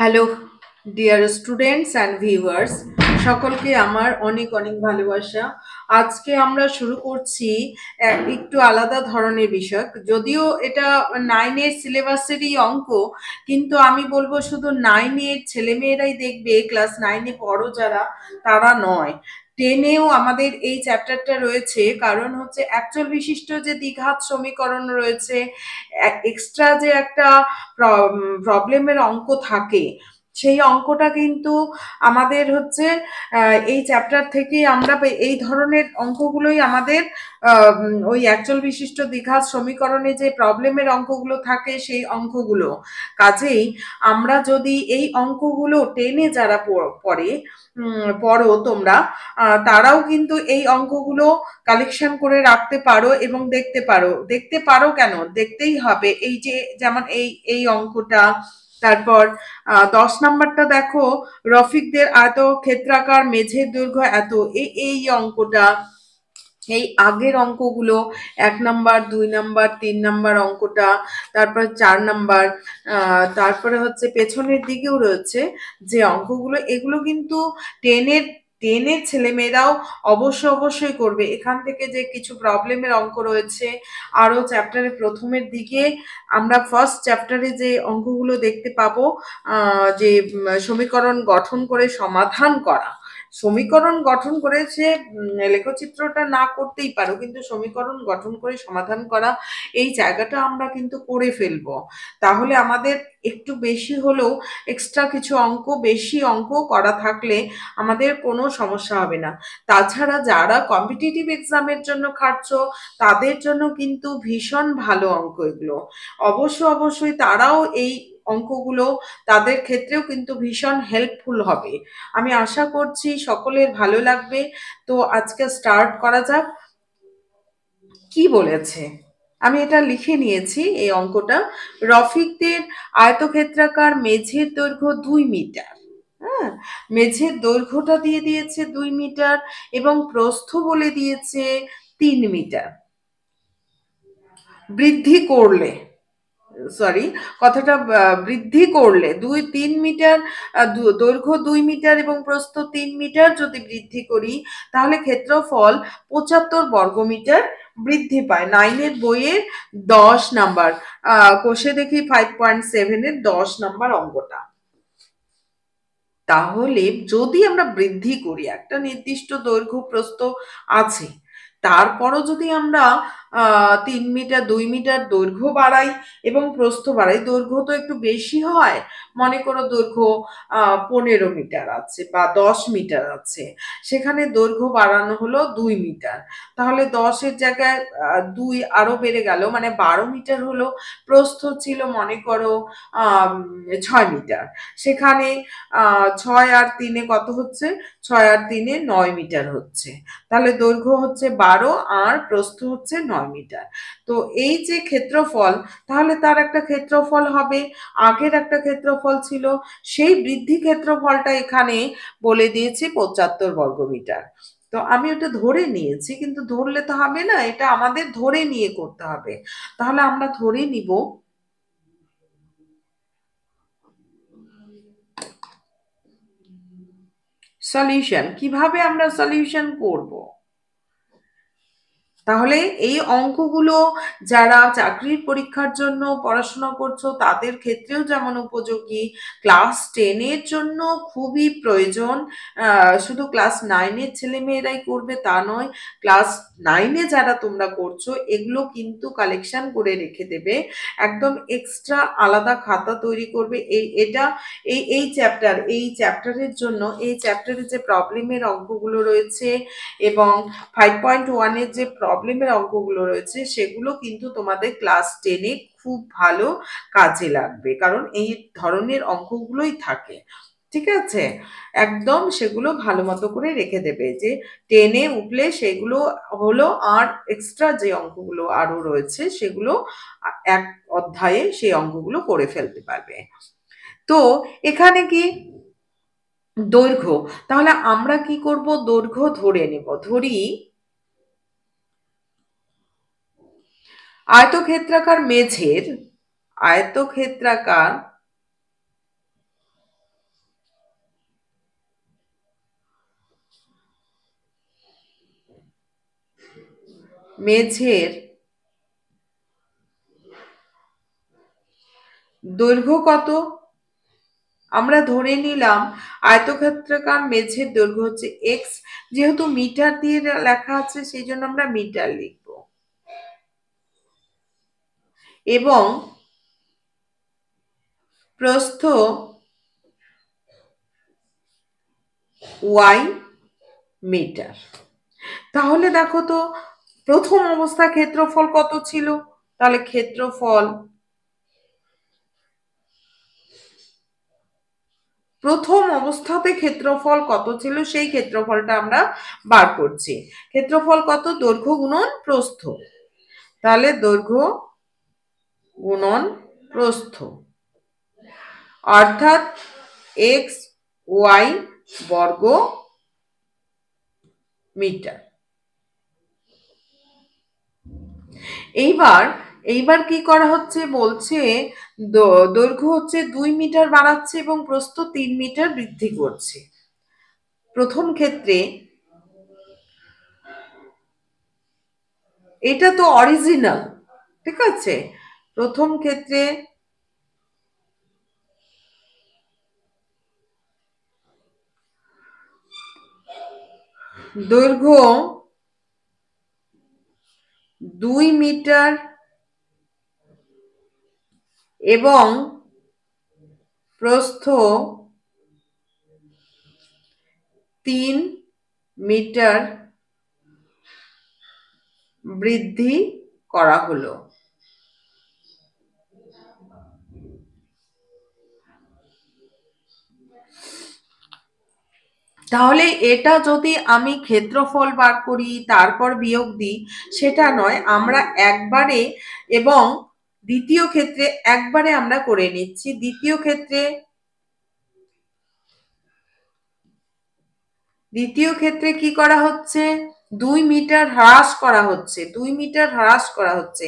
Hello dear students and viewers, সকলকে আমার অনেক অনেক ভালোবাসা। আজকে আমরা শুরু করছি একটু আলাদা ধরনের বিষয়। যদিও এটা 9-এর সিলেবাসেরই অঙ্ক, কিন্তু আমি বলবো শুধু 9-এর ছেলেমেয়েরাই দেখবে, ক্লাস 9-এ পড়ো যারা তারা নয়, 10-এও আমাদের এই চ্যাপ্টারটা রয়েছে। কারণ হচ্ছে অ্যাকচুয়াল বিশিষ্ট যে দ্বিঘাত সমীকরণ রয়েছে, এক্সট্রা যে একটা প্রবলেমের অঙ্ক থাকে, সেই অঙ্কটা কিন্তু আমাদের হচ্ছে এই চ্যাপ্টার থেকে আমরা এই ধরনের অঙ্কগুলোই আমাদের ওই অ্যাকচুয়াল বিশিষ্ট দ্বিঘাত সমীকরণে যে প্রবলেমের অঙ্কগুলো থাকে সেই অঙ্কগুলো। কাজেই আমরা যদি এই অঙ্কগুলো টেনে যারা পড়ে পড়ো তোমরা, তারাও কিন্তু এই অঙ্কগুলো কালেকশন করে রাখতে পারো এবং দেখতে পারো কেন, দেখতেই হবে। এই যে যেমন এই এই অঙ্কটা, তারপর 10 নাম্বারটা দেখো, রফিকদের আয়তক্ষেত্রাকার মেঝের দৈর্ঘ্য এত, এই এই অঙ্কটা, এই আগের অঙ্কগুলো 1 নাম্বার, 2 নাম্বার, 3 নাম্বার অঙ্কটা, তারপর 4 নাম্বার, তারপরে হচ্ছে পেছনের দিকেও রয়েছে যে অঙ্কগুলো, এগুলো কিন্তু টেনের টেনের ছেলেমেয়েরাও অবশ্যই করবে। এখান থেকে যে কিছু প্রবলেমের অঙ্ক রয়েছে, আরও চ্যাপ্টারের প্রথমের দিকে আমরা ফার্স্ট চ্যাপ্টারে যে অঙ্কগুলো দেখতে পাবো, যে সমীকরণ গঠন করে সমাধান করা। সমীকরণ গঠন করে সে লেখচিত্রটা না করতেই পারো, কিন্তু সমীকরণ গঠন করে সমাধান করা, এই জায়গাটা আমরা কিন্তু করে ফেলবো। তাহলে আমাদের একটু বেশি হলেও এক্সট্রা কিছু অঙ্ক, বেশি অঙ্ক করা থাকলে আমাদের কোনো সমস্যা হবে না। তাছাড়া যারা কম্পিটিটিভ এক্সামের জন্য খাটছো, তাদের জন্য কিন্তু ভীষণ ভালো অঙ্ক এগুলো। অবশ্যই তারাও এই অঙ্কগুলো, তাদের ক্ষেত্রেও কিন্তু ভীষণ হেল্পফুল হবে। আমি আশা করছি সকলের ভালো লাগবে। তো আজকে স্টার্ট করা যাক। কি বলেছে, আমি এটা লিখে নিয়েছি এই অঙ্কটা। রফিকদের আয়তক্ষেত্রাকার মেঝের দৈর্ঘ্য 2 মিটার। হ্যাঁ, মেঝের দৈর্ঘ্যটা দিয়ে দিয়েছে 2 মিটার এবং প্রস্থ বলে দিয়েছে 3 মিটার। বৃদ্ধি করলে, সরি, কথাটা বৃদ্ধি করলে 3 মিটার, দৈর্ঘ্য 2 মিটার এবং প্রস্থ 3 মিটার যদি বৃদ্ধি করি, তাহলে ক্ষেত্রফল 75 বর্গমিটার বৃদ্ধি পায়। 9-এর বইয়ের 10 নাম্বার, কোষে দেখি 5.7-এর 10 নাম্বার অঙ্কটা। তাহলে যদি আমরা বৃদ্ধি করি, একটা নির্দিষ্ট দৈর্ঘ্য প্রস্থ আছে, তারপরও যদি আমরা 3 মিটার, 2 মিটার দৈর্ঘ্য বাড়াই এবং প্রস্থ বাড়াই, দৈর্ঘ্য তো একটু বেশি হয়। মনে করো দৈর্ঘ্য 15 মিটার আছে বা 10 মিটার আছে, সেখানে দৈর্ঘ্য বাড়ানো হলো 2 মিটার, তাহলে 10-এর জায়গায় 2 আরো বেড়ে গেল, মানে 12 মিটার হলো। প্রস্থ ছিল মনে করো 6 মিটার, সেখানে 6 আর 3-এ কত হচ্ছে, 6 আর 3-এ 9 মিটার হচ্ছে। তাহলে দৈর্ঘ্য হচ্ছে 12 আর প্রস্থ হচ্ছে 9 মিটার। তো এই যে ক্ষেত্রফল, তাহলে তার একটা ক্ষেত্রফল হবে, আগের একটা ক্ষেত্রফল ছিল, সেই বৃদ্ধি ক্ষেত্রফলটা এখানে বলে দিয়েছি 75 বর্গমিটার। তো আমি ওটা ধরে নিয়েছি, কিন্তু ধরলে তো হবে না, এটা আমাদের ধরে নিয়ে করতে হবে। তাহলে আমরা ধরে নিব সলিউশন। কিভাবে আমরা সলিউশন করব? তাহলে এই অঙ্কগুলো যারা চাকরির পরীক্ষার জন্য পড়াশোনা করছো তাদের ক্ষেত্রেও যেমন উপযোগী, ক্লাস 10-এর জন্য খুবই প্রয়োজন। শুধু ক্লাস 9-এর ছেলেমেয়েরাই করবে তা নয়, ক্লাস 9-এ যারা তোমরা করছো এগুলো কিন্তু কালেকশন করে রেখে দেবে, একদম এক্সট্রা আলাদা খাতা তৈরি করবে। এই চ্যাপ্টারের জন্য, এই চ্যাপ্টারে যে প্রবলেমের অঙ্কগুলো রয়েছে এবং 5.1-এর যে প্রবলেমের অঙ্কগুলো রয়েছে, সেগুলো কিন্তু তোমাদের ক্লাস 10-এ খুব ভালো কাজে লাগবে, কারণ এই ধরনের অঙ্কগুলোই থাকে। ঠিক আছে, একদম সেগুলো ভালো মতো করে রেখে দেবে, যে 10-এ উঠলে সেগুলো হলো, আর এক্সট্রা যে অঙ্কগুলো আরো রয়েছে সেগুলো এক অধ্যায়ে সেই অঙ্কগুলো করে ফেলতে পারবে। তো এখানে কি দৈর্ঘ্য, তাহলে আমরা কি করব, দৈর্ঘ্য ধরে নেব। ধরি আয়তক্ষেত্রাকার মেঝের, আয়তক্ষেত্রাকার মেঝের দৈর্ঘ্য কত? আমরা ধরে নিলাম আয়তক্ষেত্রাকার মেঝের দৈর্ঘ্য হচ্ছে এক্স, যেহেতু মিটার দিয়ে লেখা আছে সেই জন্য আমরা মিটার লিখব, এবং প্রস্থ ওয়াই মিটার। তাহলে দেখো তো প্রথম অবস্থা ক্ষেত্রফল কত ছিল? তাহলে ক্ষেত্রফল প্রথম অবস্থাতে ক্ষেত্রফল কত ছিল সেই ক্ষেত্রফলটা আমরা বার করছি। ক্ষেত্রফল কত? দৈর্ঘ্য গুণন প্রস্থ। তাহলে দৈর্ঘ্য গুণন প্রস্থ, অর্থাৎ এক্স ওয়াই বর্গ মিটার। এইবার কি করা হচ্ছে? বলছে দৈর্ঘ্য হচ্ছে 2 মিটার বাড়াচ্ছে এবং প্রস্থ 3 মিটার বৃদ্ধি করছে। প্রথম ক্ষেত্রে এটা তো অরিজিনাল, ঠিক আছে? প্রথম ক্ষেত্রে দৈর্ঘ্য 2 মিটার এবং প্রস্থ 3 মিটার বৃদ্ধি করা হলো। তাহলে এটা যদি আমি ক্ষেত্রফল বার করি তারপর বিয়োগ দিই, সেটা নয়, আমরা একবারে, এবং দ্বিতীয় ক্ষেত্রে একবারে আমরা করে নিচ্ছি। দ্বিতীয় ক্ষেত্রে কি করা হচ্ছে? 2 মিটার হ্রাস করা হচ্ছে, 2 মিটার হ্রাস করা হচ্ছে।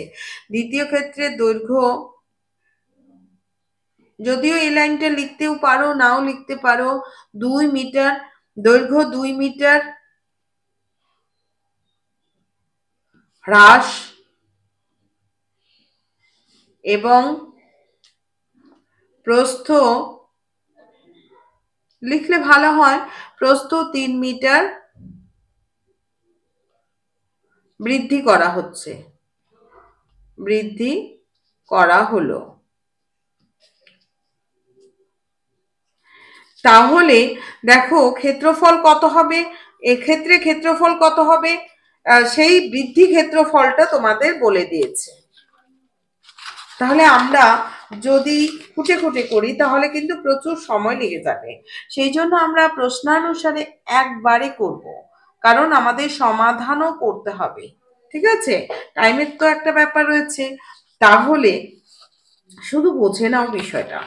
দ্বিতীয় ক্ষেত্রে দৈর্ঘ্য, যদিও এই লাইনটা লিখতেও পারো নাও লিখতে পারো, 2 মিটার, দৈর্ঘ্য 2 মিটার হ্রাস এবং প্রস্থ, লিখলে ভালো হয়, প্রস্থ 3 মিটার বৃদ্ধি করা হচ্ছে, বৃদ্ধি করা হলো। তাহলে দেখো ক্ষেত্রফল কত হবে? এক্ষেত্রে ক্ষেত্রফল কত হবে? সেই বৃদ্ধি ক্ষেত্রফলটা তোমাদের বলে দিয়েছে। তাহলে আমরা যদি খুঁটে খুঁটে করি তাহলে কিন্তু প্রচুর সময় লেগে যাবে। সেই জন্য আমরা প্রশ্নানুসারে একবারে করব, কারণ আমাদের সমাধানও করতে হবে, ঠিক আছে? টাইমের তো একটা ব্যাপার রয়েছে। তাহলে শুধু বুঝে নাও বিষয়টা।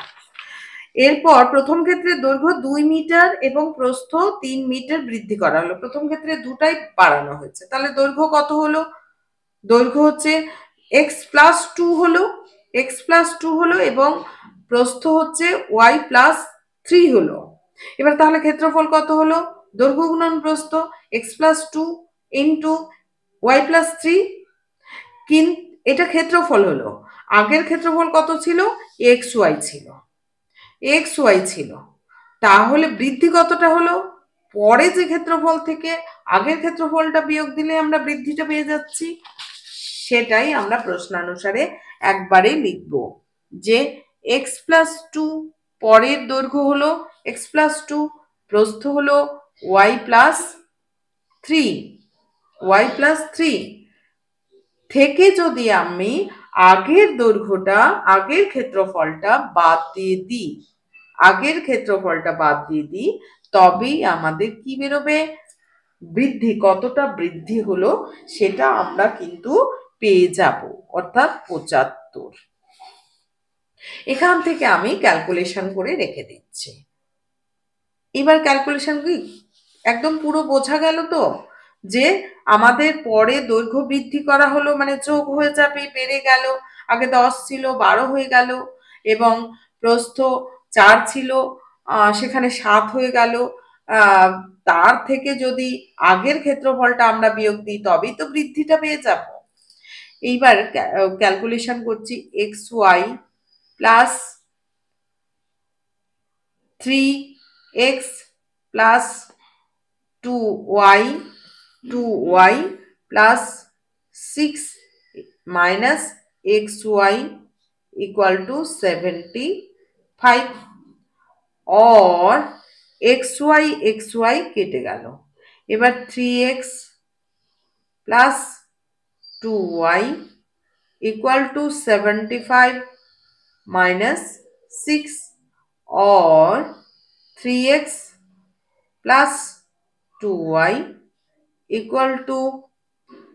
এরপর প্রথম ক্ষেত্রে দৈর্ঘ্য 2 মিটার এবং প্রস্থ 3 মিটার বৃদ্ধি করা হলো। প্রথম ক্ষেত্রে দুটাই বাড়ানো হয়েছে, তাহলে দৈর্ঘ্য কত হলো? দৈর্ঘ্য হচ্ছে x+2 হলো, x+2 হলো, এবং প্রস্থ হচ্ছে y+3 হলো। এবার তাহলে ক্ষেত্রফল কত হলো? দৈর্ঘ্য গুণন প্রস্থ, x+2 ইন্টু y+3। কিন্তু এটা ক্ষেত্রফল হলো। আগের ক্ষেত্রফল কত ছিল? xy ছিল, xy ছিল। তাহলে বৃদ্ধি কতটা হলো? পরে যে ক্ষেত্রফল থেকে আগের ক্ষেত্রফলটা বিয়োগ দিলে আমরা বৃদ্ধিটা পেয়ে যাচ্ছি। সেটাই আমরা প্রশ্নানুসারে একবারে লিখব, যে x+2 পরের দৈর্ঘ্য হলো x+2, প্রস্থ হলো y+3, y+3 থেকে যদি আমি আগের দৈর্ঘ্যটা, আগের ক্ষেত্রফলটা বাদ দিয়ে দিই, আগের ক্ষেত্রফলটা বাদ দিয়ে দিই, তবেই আমাদের কি বেরোবে? বৃদ্ধি, কতটা বৃদ্ধি হলো সেটা আমরা কিন্তু পেয়ে যাব, অর্থাৎ 75। এখান থেকে আমি ক্যালকুলেশন করে রেখে দিচ্ছি। এবার ক্যালকুলেশন কি একদম পুরো বোঝা গেল তো, যে আমাদের পরে দৈর্ঘ্য বৃদ্ধি করা হলো, মানে যোগ হয়ে যাবে, বেড়ে গেল, আগে 10 ছিল 12 হয়ে গেল, এবং প্রস্থ 4 ছিল সেখানে 7 হয়ে গেল। তার থেকে যদি আগের ক্ষেত্রফলটা আমরা বিয়োগ দিই তবেই তো বৃদ্ধিটা পেয়ে যাব। এইবার ক্যালকুলেশন করছি x y plus 3x plus 2y plus 6 minus xy equal to 75 or xy কেটে গেল এবার 3x plus 2y equal to 75 minus 6 or 3x plus 2y equal to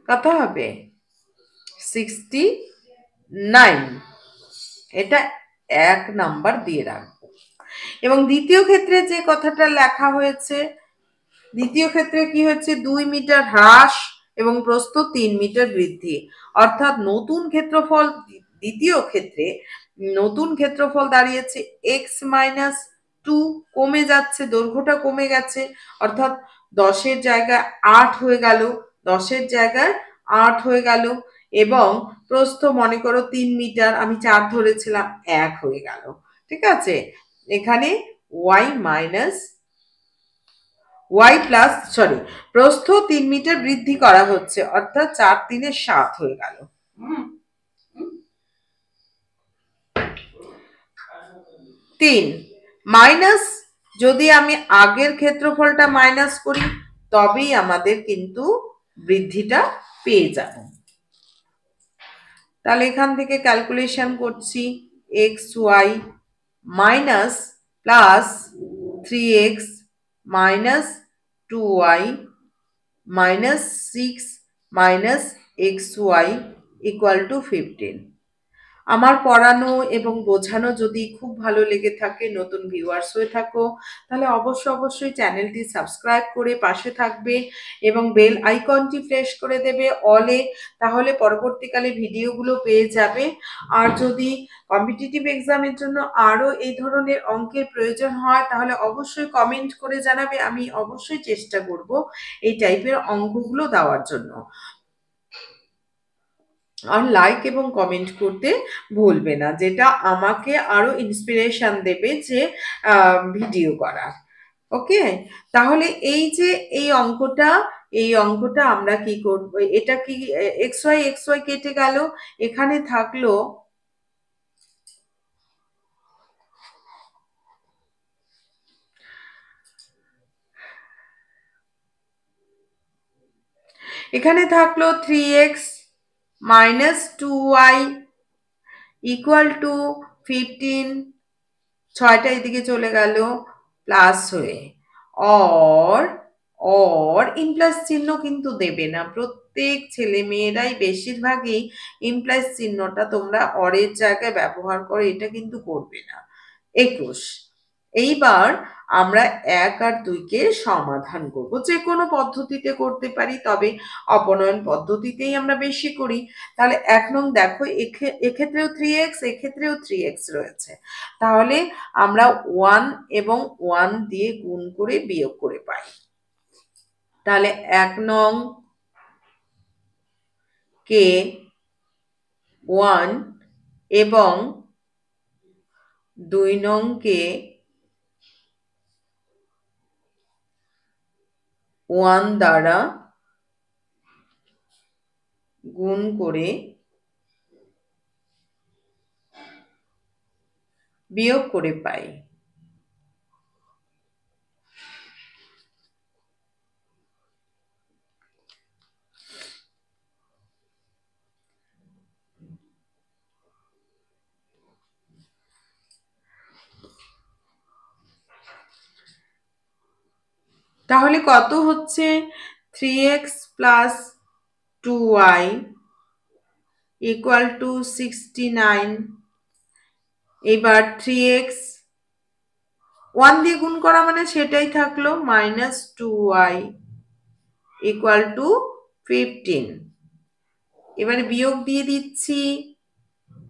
কত হবে 69 এটা এক নাম্বার দিয়ে রাখবো এবং দ্বিতীয় ক্ষেত্রে যে কথাটা লেখা হয়েছে দ্বিতীয় ক্ষেত্রে কি হচ্ছে 2 মিটার হ্রাস এবং প্রস্থ 3 মিটার বৃদ্ধি অর্থাৎ নতুন ক্ষেত্রফল দ্বিতীয় ক্ষেত্রে নতুন ক্ষেত্রফল দাঁড়িয়েছে x মাইনাস 2 কমে যাচ্ছে দৈর্ঘ্যটা কমে গেছে অর্থাৎ 10 এর জায়গায় 8 হয়ে গেল 10 এর জায়গায় 8 হয়ে গেল এবং প্রস্থ মনে করো 3 মিটার আমি 4 ধরেছিলাম 1 হয়ে গেল ঠিক আছে এখানে y মাইনাস y প্লাস প্রস্থ 3 মিটার বৃদ্ধি করা হচ্ছে অর্থাৎ 4 3 7 হয়ে গেল 3 মাইনাস যদি আমি আগের ক্ষেত্রফলটা মাইনাস করি তবেই আমাদের কিন্তু বৃদ্ধিটা পেয়ে যাব তাহলে এখান থেকে ক্যালকুলেশন করছি xy minus plus 3x minus 2y minus 6 minus xy equal to 15 আমার পড়ানো এবং বোঝানো যদি খুব ভালো লেগে থাকে নতুন ভিউয়ার্স হয়ে থাকো তাহলে অবশ্যই চ্যানেলটি সাবস্ক্রাইব করে পাশে থাকবে এবং বেল আইকনটি প্রেস করে দেবে অলে তাহলে পরবর্তীকালে ভিডিওগুলো পেয়ে যাবে আর যদি কম্পিটিটিভ এক্সামের জন্য আরো এই ধরনের অঙ্কের প্রয়োজন হয় তাহলে অবশ্যই কমেন্ট করে জানাবে আমি অবশ্যই চেষ্টা করব এই টাইপের অঙ্কগুলো দেওয়ার জন্য আর লাইক এবং কমেন্ট করতে ভুলবে না যেটা আমাকে আরো ইন্সপিরেশন দেবে যে ভিডিও করার ওকে তাহলে এই যে এই অঙ্কটা আমরা কি করব এটা কি xy কেটে গেল এখানে থাকলো এখানে থাকলো 3x minus 2y equal to 15 ছয়টা এদিকে চলে গেল প্লাস হয়ে অর ইমপ্লাস চিহ্ন কিন্তু দেবে না প্রত্যেক ছেলে মেয়েরাই বেশিরভাগই ইমপ্লাস চিহ্নটা তোমরা অরের জায়গায় ব্যবহার করো এটা কিন্তু করবে না 21 এইবার আমরা 1 আর 2 কে সমাধান করব যে কোনো পদ্ধতিতে করতে পারি তবে অপনয়ন পদ্ধতিতেই আমরা বেশি করি তাহলে 1 নং দেখো এক্ষেত্রেও 3x এক্ষেত্রেও 3x রয়েছে তাহলে আমরা 1 এবং 1 দিয়ে গুণ করে বিয়োগ করে পাই তাহলে 1 নং কে 1 এবং 2 নং কে 1 দ্বারা গুণ করে বিয়োগ করে পাই তাহলে কত হচ্ছে 3x plus 2y equal to 69 এবার 3x 1 দিয়ে গুণ করা মানে সেটাই থাকলো minus 2y equal to 15 এবারে বিয়োগ দিয়ে দিচ্ছি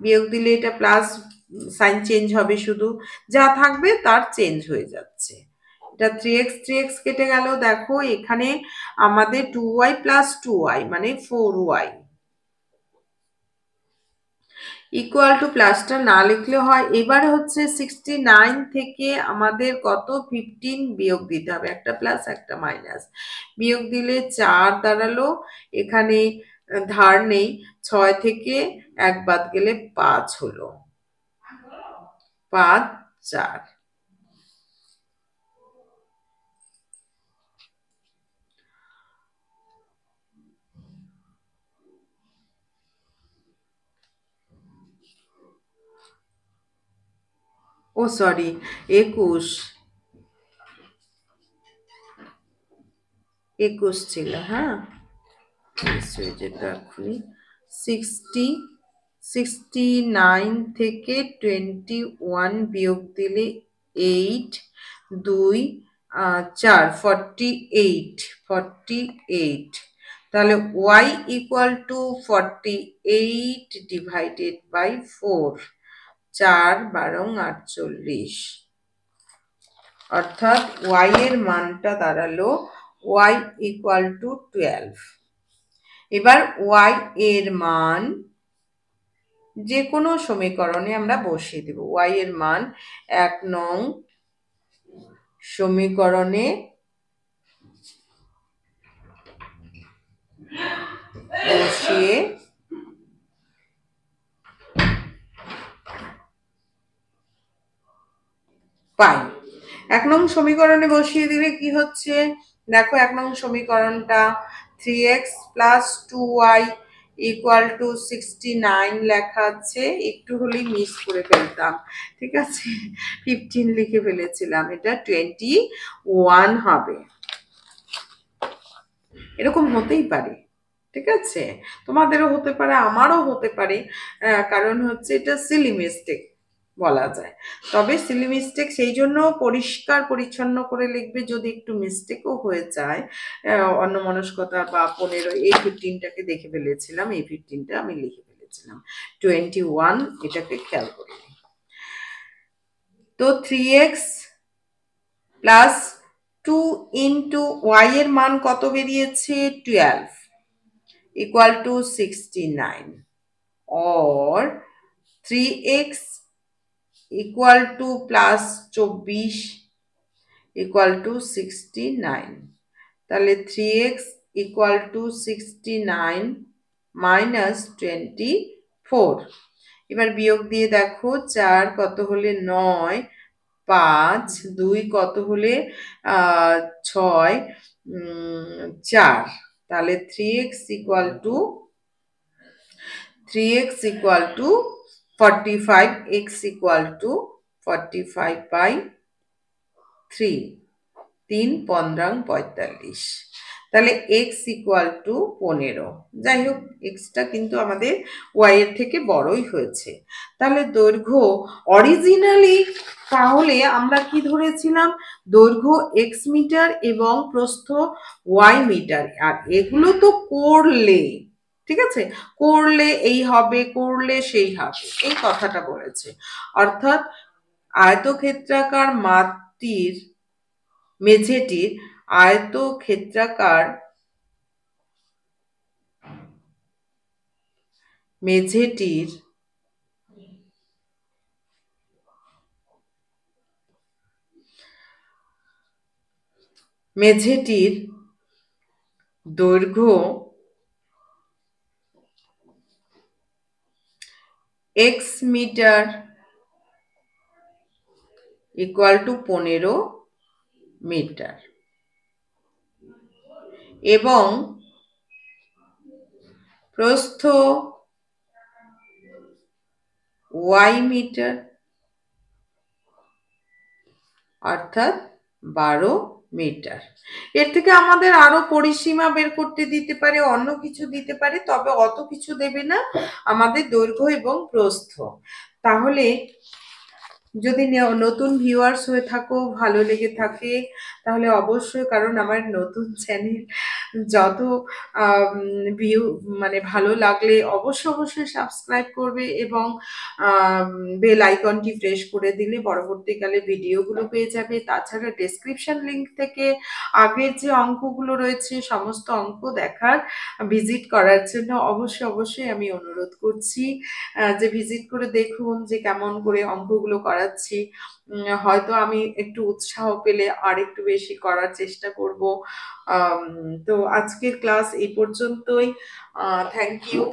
বিয়োগ দিলে এটা প্লাস সাইন চেঞ্জ হবে শুধু যা থাকবে তার চেঞ্জ হয়ে যাচ্ছে এটা 3x কেটে গেল দেখো এখানে আমাদের 2y plus 2y মানে 4y ইকুয়াল টু প্লাসটা না লিখলে হয়। এবারে হচ্ছে 69 থেকে আমাদের কত 15 বিয়োগ দিতে হবে, একটা প্লাস একটা মাইনাস। বিয়োগ দিলে 4 দাঁড়ালো, এখানে ধার নেই, 6 থেকে 1 বাদ গেলে 5 হলো, 5 4। ও সরি, 21 ছিল। হ্যাঁ, যেটা এখনই 69 থেকে 21 বিয়োগ দিলে 8, 2 4, 48। তাহলে y equal to 48 divided by 4, 4 12 48, অর্থাৎ y এর মানটা দাঁড়ালো y ইকুয়াল টু 12। এবার y এর মান যে কোনো সমীকরণে আমরা বসিয়ে দেব। y এর মান 1 নং সমীকরণে বসিয়ে পাই। 1 নং সমীকরণে বসিয়ে দিলে কি হচ্ছে দেখো, 1 নং সমীকরণটা 3x plus 2y equal to 69 লেখা আছে, একটু হলেই মিস করে ফেলতাম, ঠিক আছে, 15 লিখে ফেলেছিলাম, এটা 21 হবে। এরকম হতেই পারে, ঠিক আছে, তোমাদেরও হতে পারে, আমারও হতে পারে, কারণ হচ্ছে এটা সিলি মিস্টেক বলা যায়। তবে সিলি মিস্টেক সেই জন্য পরিষ্কার পরিচ্ছন্ন করে লিখবে, যদি একটু মিস্টেকও হয়ে যায়, অন্যমনস্কতা বা 15, এই 15টাকে দেখে ফেলেছিলাম, এই 15টা আমি লিখে ফেলেছিলাম, 21 এটাকে খেয়াল করি। তো 3x প্লাস 2 ইন্টু y এর মান কত বেরিয়েছে 12 equal to 69, or 3x equal to plus 24 equal to 69। তাহলে 3x equal to 69 minus 24। এবার বিয়োগ দিয়ে দেখো, 4 কত হলে 9, 5, 2 কত হলে 6, 4। তাহলে 3x equal to 45, x equal to 45 by 3, 3 15 45। তাহলে x equal to 15। যাই হোক, xটা কিন্তু আমাদের y এর থেকে বড়ই হয়েছে। তাহলে দৈর্ঘ্য অরিজিনালি, তাহলে আমরা কি ধরেছিলাম, দৈর্ঘ্য x মিটার এবং প্রস্থ y মিটার, আর এগুলো তো করলে, ঠিক আছে, করলে এই হবে, করলে সেই হবে, এই কথাটা বলেছে। অর্থাৎ আয়তক্ষেত্রাকার মাত্রির মেঝেটির মেঝেটির দৈর্ঘ্য x metre equal to 15 metre, এবং প্রস্থ y মিটার অর্থাৎ 12 মিটার। এর থেকে আমাদের আরো পরিসীমা বের করতে দিতে পারে, অন্য কিছু দিতে পারে, তবে অত কিছু দেবে না, আমাদের দৈর্ঘ্য এবং প্রস্থ। তাহলে যদি নতুন ভিউয়ার্স হয়ে থাকো, ভালো লেগে থাকে, তাহলে অবশ্যই, কারণ আমার নতুন চ্যানেল, যত ভিউ মানে ভালো লাগলে অবশ্যই সাবস্ক্রাইব করবে এবং বেল আইকনটি প্রেস করে দিলে পরবর্তীকালে ভিডিওগুলো পেয়ে যাবে। তাছাড়া ডেসক্রিপশন লিংক থেকে আগের যে অঙ্কগুলো রয়েছে সমস্ত অঙ্ক দেখার, ভিজিট করার জন্য অবশ্যই আমি অনুরোধ করছি যে ভিজিট করে দেখুন যে কেমন করে অঙ্কগুলো করাচ্ছি। হয়তো আমি একটু উৎসাহ পেলে আর একটু বেশি করার চেষ্টা করব। তো আজকের ক্লাস এই পর্যন্তই। Thank you.